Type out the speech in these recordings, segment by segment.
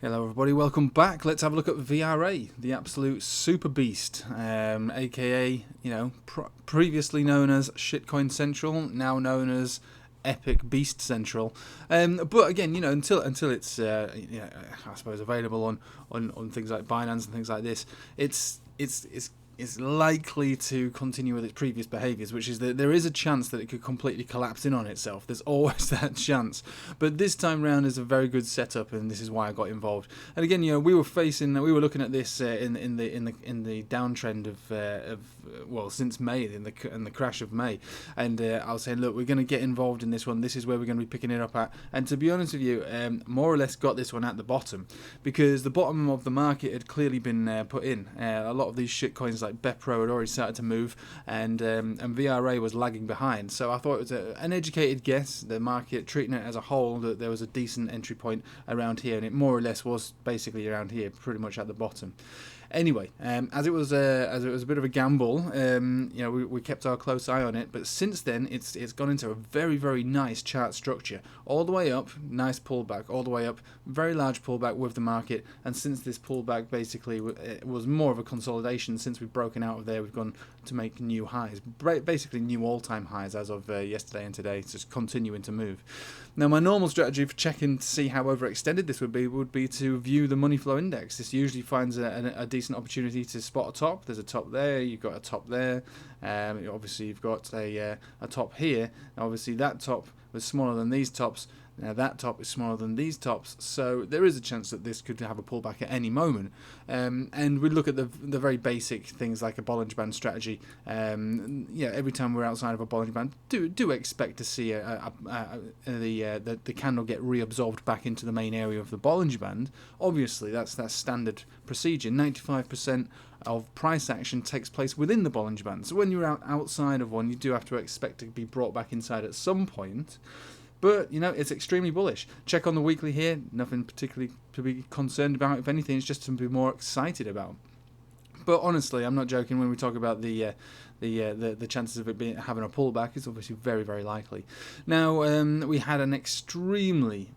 Hello everybody, welcome back. Let's have a look at VRA, the absolute super beast, aka, previously known as Shitcoin Central, now known as Epic Beast Central. But again, until it's I suppose available on things like Binance and things like this, it's likely to continue with its previous behaviours, which is that there is a chance that it could completely collapse in on itself. There's always that chance. But this time round is a very good setup, and this is why I got involved. And again, we were looking at this in the downtrend of since May, in the crash of May, and I was saying, look, we're going to get involved in this one. This is where we're going to be picking it up at. And to be honest with you, more or less got this one at the bottom, because the bottom of the market had clearly been put in. A lot of these shitcoins like Bepro had already started to move, and VRA was lagging behind. So I thought it was an educated guess, the market treating it as a whole, that there was a decent entry point around here, and it more or less was basically around here, pretty much at the bottom. Anyway, as it was a bit of a gamble, we kept our close eye on it. But since then, it's gone into a very, very nice chart structure, all the way up, nice pullback, all the way up, very large pullback with the market. And since this pullback basically it was more of a consolidation, since we've broken out of there, we've gone to make new highs, basically new all-time highs as of yesterday and today, just continuing to move. Now, my normal strategy for checking to see how overextended this would be to view the money flow index. This usually finds a decent opportunity to spot a top. There's a top there, you've got a top there, obviously you've got a top here. Obviously that top was smaller than these tops. Now that top is smaller than these tops, so there is a chance that this could have a pullback at any moment. And we look at the very basic things like a Bollinger Band strategy. Every time we're outside of a Bollinger Band, do expect to see the candle get reabsorbed back into the main area of the Bollinger Band. Obviously, that's standard procedure. 95% of price action takes place within the Bollinger Band. So when you're outside of one, you do have to expect to be brought back inside at some point. But, it's extremely bullish. Check on the weekly here. Nothing particularly to be concerned about. If anything, it's just to be more excited about. But honestly, I'm not joking when we talk about the chances of it having a pullback. It's obviously very, very likely. Now, we had an extremely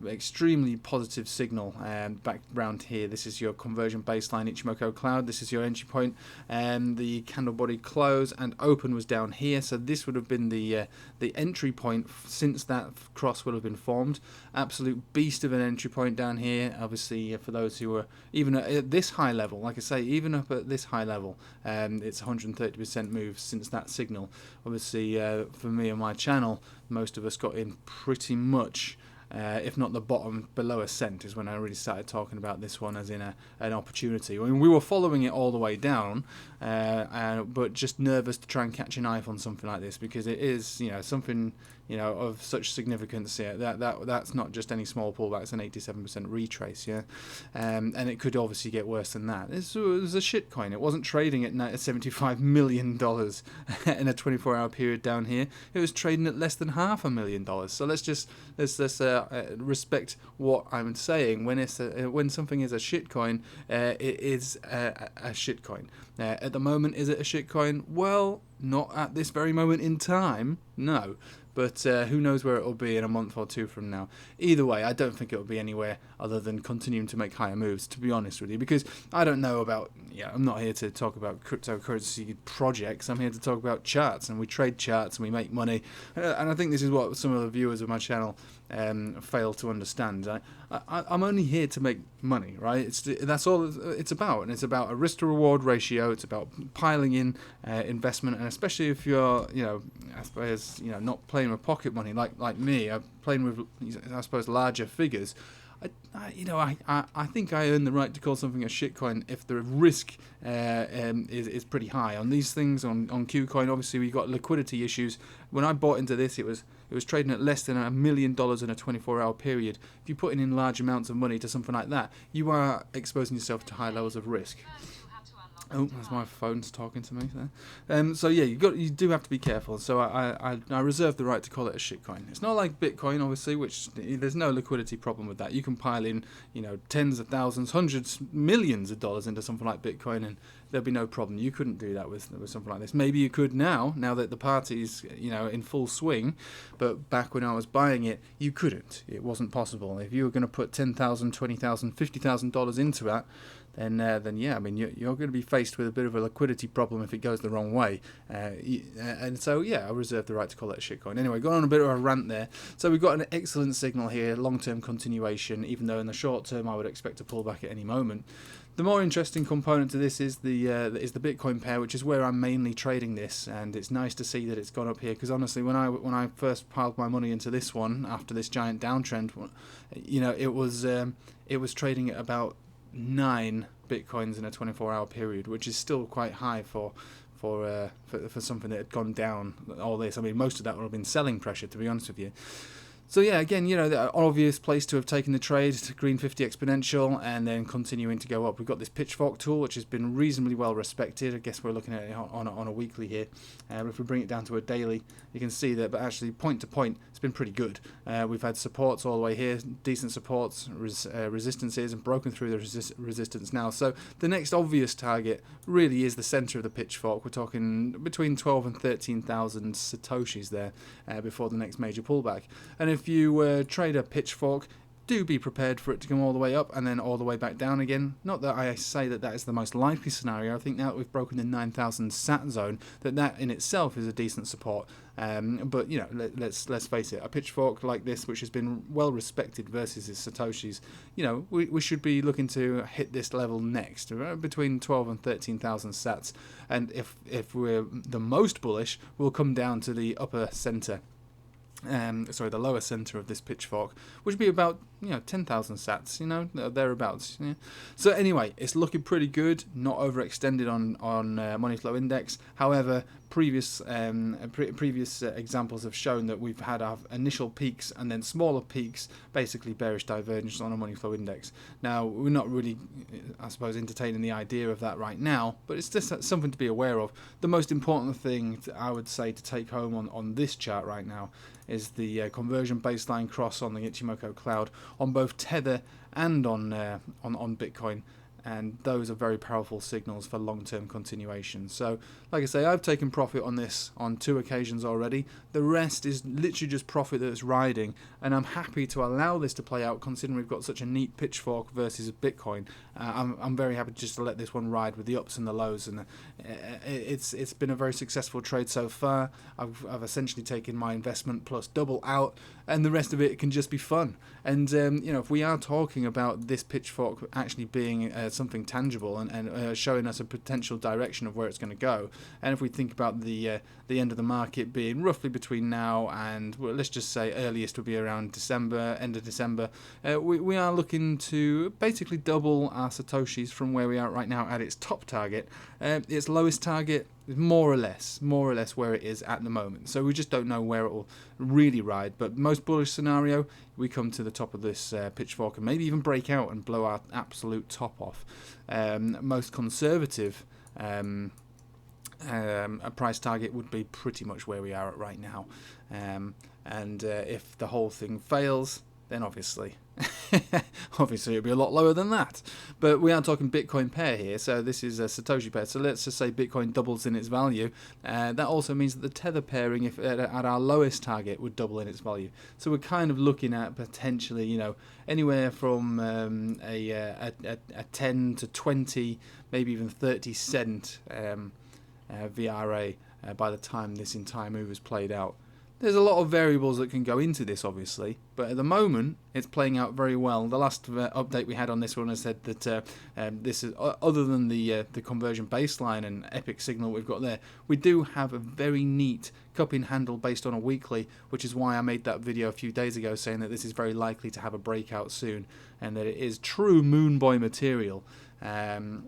positive signal back round here. This is your conversion baseline Ichimoku cloud. This is your entry point. The candle body close and open was down here. So this would have been the entry point since that cross would have been formed. Absolute beast of an entry point down here. Obviously, for those who are even at this high level, like I say, even up at this high level, it's 130% move since that signal. Obviously, for me and my channel, most of us got in pretty much, if not the bottom, below a cent is when I really started talking about this one as in an opportunity. I mean, we were following it all the way down, but just nervous to try and catch a knife on something like this, because it is, something, of such significance. Yeah, that's not just any small pullback. It's an 87% retrace. Yeah, and it could obviously get worse than that. It was a shit coin. It wasn't trading at $75 million in a 24-hour period down here. It was trading at less than $500,000. So let's respect what I'm saying. When something is a shit coin, it is a shit coin. At the moment, is it a shit coin? Well, not at this very moment in time, no. But who knows where it will be in a month or two from now. Either way, I don't think it will be anywhere other than continuing to make higher moves, to be honest with you. Because I don't know about, I'm not here to talk about cryptocurrency projects. I'm here to talk about charts, and we trade charts and we make money. And I think this is what some of the viewers of my channel fail to understand. I'm only here to make money, right? That's all it's about, and it's about a risk to reward ratio. It's about piling in investment, and especially if you're, I suppose, not playing with pocket money like me. I'm playing with, I suppose, larger figures. I think I earn the right to call something a shitcoin if the risk is pretty high. On these things, on Kucoin, obviously we got liquidity issues. When I bought into this, it was trading at less than $1 million in a 24-hour period. If you're putting in large amounts of money to something like that, you are exposing yourself to high levels of risk. Oh, that's my phone's talking to me there. So yeah, you do have to be careful. So I reserve the right to call it a shitcoin. It's not like Bitcoin, obviously, which there's no liquidity problem with that. You can pile in, tens of thousands, hundreds, millions of dollars into something like Bitcoin, and there'd be no problem. You couldn't do that with something like this. Maybe you could now that the party's in full swing, but back when I was buying it, you couldn't. It wasn't possible. If you were going to put $10,000, $20,000, $50,000 into that, then yeah, I mean you're going to be faced with a bit of a liquidity problem if it goes the wrong way, and so yeah, I reserve the right to call it a shitcoin. Anyway, going on a bit of a rant there. So we've got an excellent signal here, long-term continuation, even though in the short term I would expect to pull back at any moment. The more interesting component to this is the Bitcoin pair, which is where I'm mainly trading this, and it's nice to see that it's gone up here, because honestly, when I first piled my money into this one after this giant downtrend, it was trading at about 9 bitcoins in a 24-hour period, which is still quite high for something that had gone down all this. I mean, most of that would have been selling pressure, to be honest with you. So yeah, again, the obvious place to have taken the trade, green 50 exponential, and then continuing to go up. We've got this pitchfork tool, which has been reasonably well respected. I guess we're looking at it on a weekly here. But if we bring it down to a daily, you can see that, but actually point to point, it's been pretty good. We've had supports all the way here, decent supports, resistances, and broken through the resistance now. So the next obvious target really is the center of the pitchfork. We're talking between 12 and 13,000 satoshis there before the next major pullback. And if you trade a pitchfork, do be prepared for it to come all the way up and then all the way back down again. Not that I say that is the most likely scenario. I think now that we've broken the 9,000 sat zone, that in itself is a decent support. But let's face it, a pitchfork like this, which has been well respected versus its satoshis, we should be looking to hit this level next, between 12 and 13,000 sats. And if we're the most bullish, we'll come down to the upper center. The lower center of this pitchfork, which would be about 10,000 sats, thereabouts. Yeah. So anyway, it's looking pretty good. Not overextended on money flow index. However, previous examples have shown that we've had our initial peaks and then smaller peaks, basically bearish divergence on a money flow index. Now, we're not really, I suppose, entertaining the idea of that right now, but it's just something to be aware of. The most important thing I would say to take home on this chart right now is the conversion baseline cross on the Ichimoku cloud on both Tether and on Bitcoin. And those are very powerful signals for long-term continuation. So, like I say, I've taken profit on this on 2 occasions already. The rest is literally just profit that's riding, and I'm happy to allow this to play out, considering we've got such a neat pitchfork versus Bitcoin. I'm very happy just to let this one ride with the ups and the lows, and it's been a very successful trade so far. I've essentially taken my investment plus double out, and the rest of it can just be fun. And if we are talking about this pitchfork actually being something tangible and showing us a potential direction of where it's going to go, and if we think about the end of the market being roughly between now and, well, let's just say earliest would be around December, end of December, we are looking to basically double our satoshis from where we are right now at its top target. Its lowest target is more or less where it is at the moment. So we just don't know where it will really ride. But most bullish scenario, we come to the top of this pitchfork and maybe even break out and blow our absolute top off. Most conservative a price target would be pretty much where we are at right now. And if the whole thing fails, then obviously it'll be a lot lower than that. But we are talking Bitcoin pair here, so this is a Satoshi pair. So let's just say Bitcoin doubles in its value. That also means that the Tether pairing, if at our lowest target, would double in its value. So we're kind of looking at potentially, anywhere from a 10 to 20, maybe even 30 cent VRA by the time this entire move is played out. There's a lot of variables that can go into this, obviously, but at the moment, it's playing out very well. The last update we had on this one has said that this is, other than the conversion baseline and epic signal we've got there, we do have a very neat cupping handle based on a weekly, which is why I made that video a few days ago saying that this is very likely to have a breakout soon, and that it is true moon boy material. And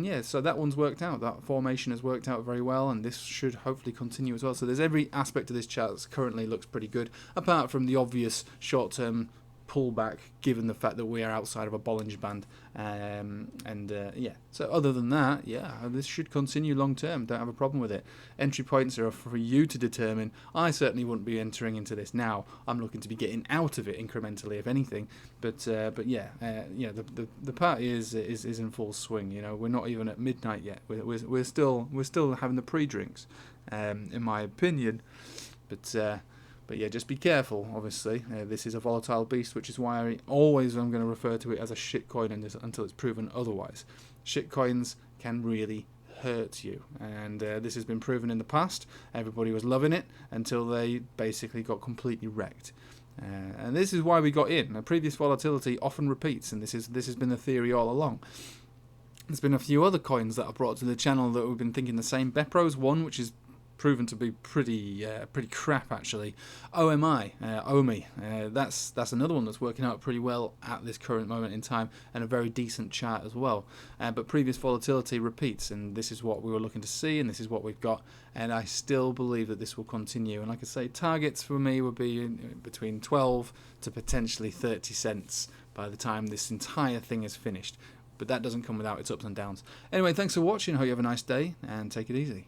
yeah, so that one's worked out. That formation has worked out very well, and this should hopefully continue as well. So there's every aspect of this chart that currently looks pretty good, apart from the obvious short-term pullback given the fact that we are outside of a Bollinger Band. Yeah, so other than that, yeah, this should continue long term. Don't have a problem with it. Entry points are for you to determine. I certainly wouldn't be entering into this now. I'm looking to be getting out of it incrementally, if anything. But yeah, the party is in full swing. You know, we're not even at midnight yet. We're still having the pre-drinks, in my opinion. But yeah, just be careful, obviously. This is a volatile beast, which is why I'm going to refer to it as a shitcoin until it's proven otherwise. Shitcoins can really hurt you, and this has been proven in the past. Everybody was loving it until they basically got completely wrecked. And this is why we got in. Now, previous volatility often repeats, and this has been the theory all along. There's been a few other coins that I brought to the channel that we've been thinking the same. Bepro's one, which is proven to be pretty crap actually. OMI, that's another one that's working out pretty well at this current moment in time, and a very decent chart as well. But previous volatility repeats, and this is what we were looking to see, and this is what we've got, and I still believe that this will continue. And like I say, targets for me would be between 12 to potentially 30 cents by the time this entire thing is finished. But that doesn't come without its ups and downs. Anyway, thanks for watching. Hope you have a nice day, and take it easy.